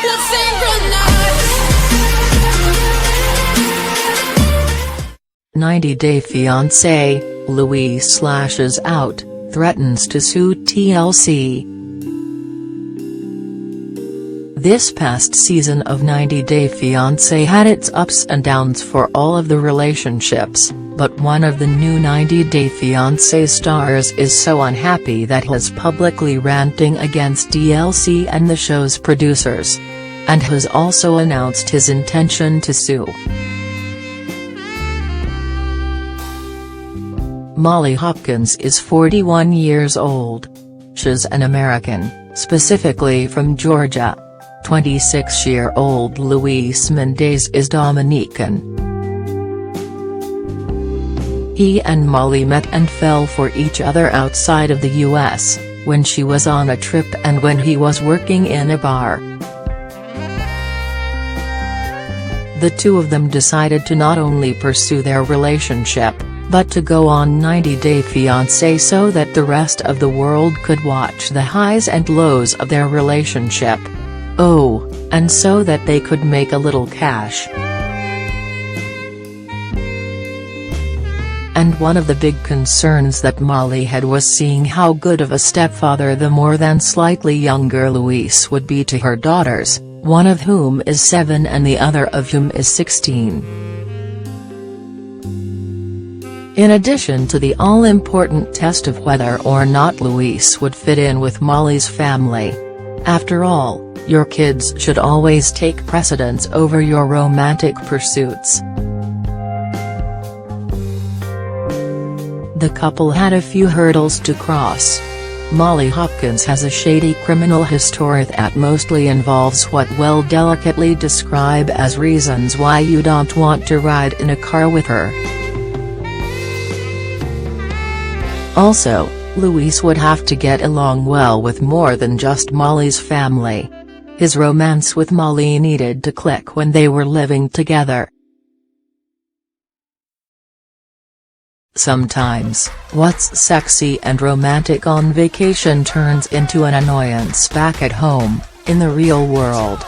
Let's sing good night. 90 Day Fiance, Luis lashes out, threatens to sue TLC. This past season of 90 Day Fiance had its ups and downs for all of the relationships, but one of the new 90 Day Fiance stars is so unhappy that he is publicly ranting against TLC and the show's producers. And has also announced his intention to sue. Molly Hopkins is 41 years old. She's an American, specifically from Georgia. 26-year-old Luis Mendez is Dominican. He and Molly met and fell for each other outside of the U.S., when she was on a trip and when he was working in a bar. The two of them decided to not only pursue their relationship, but to go on 90 Day Fiancé so that the rest of the world could watch the highs and lows of their relationship. Oh, and so that they could make a little cash. And one of the big concerns that Molly had was seeing how good of a stepfather the more than slightly younger Luis would be to her daughters, one of whom is 7 and the other of whom is 16. In addition to the all-important test of whether or not Luis would fit in with Molly's family. After all, your kids should always take precedence over your romantic pursuits. The couple had a few hurdles to cross. Molly Hopkins has a shady criminal history that mostly involves what we'll delicately describe as reasons why you don't want to ride in a car with her. Also, Luis would have to get along well with more than just Molly's family. His romance with Molly needed to click when they were living together. Sometimes, what's sexy and romantic on vacation turns into an annoyance back at home, in the real world.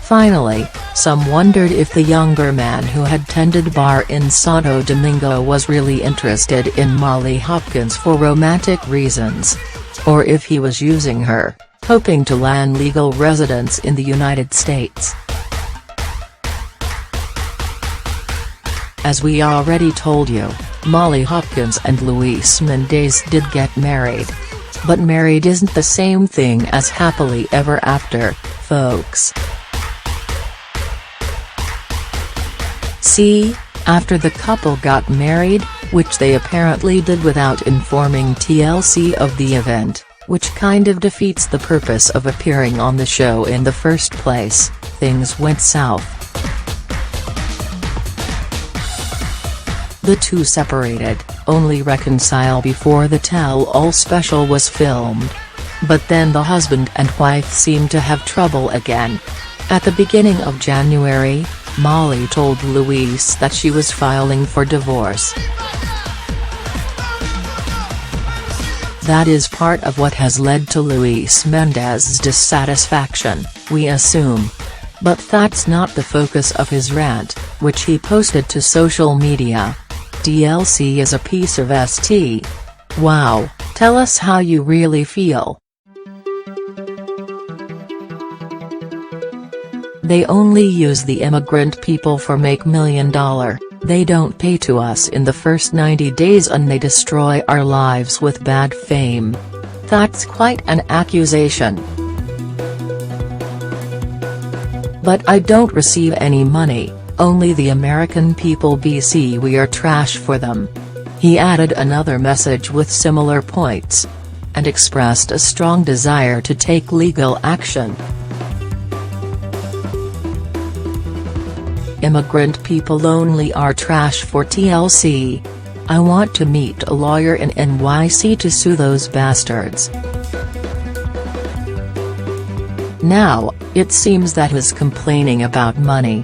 Finally, some wondered if the younger man who had tended bar in Santo Domingo was really interested in Molly Hopkins for romantic reasons. Or if he was using her, hoping to land legal residence in the United States. As we already told you, Molly Hopkins and Luis Mendez did get married. But married isn't the same thing as happily ever after, folks. See, after the couple got married, which they apparently did without informing TLC of the event, which kind of defeats the purpose of appearing on the show in the first place, things went south. The two separated, only reconcile before the tell-all special was filmed. But then the husband and wife seemed to have trouble again. At the beginning of January, Molly told Luis that she was filing for divorce. That is part of what has led to Luis Mendez's dissatisfaction, we assume. But that's not the focus of his rant, which he posted to social media. TLC is a piece of st. Wow, tell us how you really feel. They only use the immigrant people for make $1 million, they don't pay to us in the first 90 days and they destroy our lives with bad fame. That's quite an accusation. But I don't receive any money, only the American people BC we are trash for them. He added another message with similar points. And expressed a strong desire to take legal action. Immigrant people only are trash for TLC. I want to meet a lawyer in NYC to sue those bastards. Now, it seems that he's complaining about money.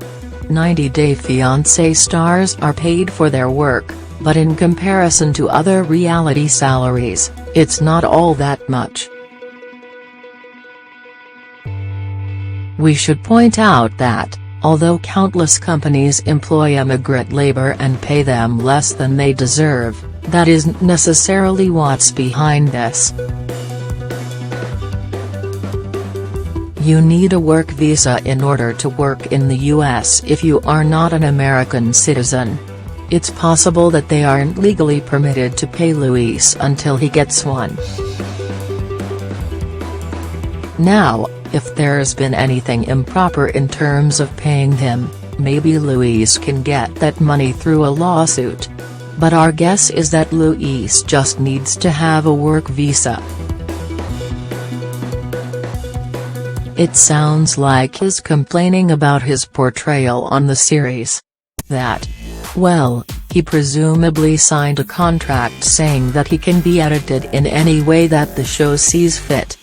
90 Day Fiancé stars are paid for their work, but in comparison to other reality salaries, it's not all that much. We should point out that, although countless companies employ immigrant labor and pay them less than they deserve, that isn't necessarily what's behind this. You need a work visa in order to work in the US if you are not an American citizen. It's possible that they aren't legally permitted to pay Luis until he gets one. Now, if there's been anything improper in terms of paying him, maybe Luis can get that money through a lawsuit. But our guess is that Luis just needs to have a work visa. It sounds like he's complaining about his portrayal on the series. That, well, he presumably signed a contract saying that he can be edited in any way that the show sees fit.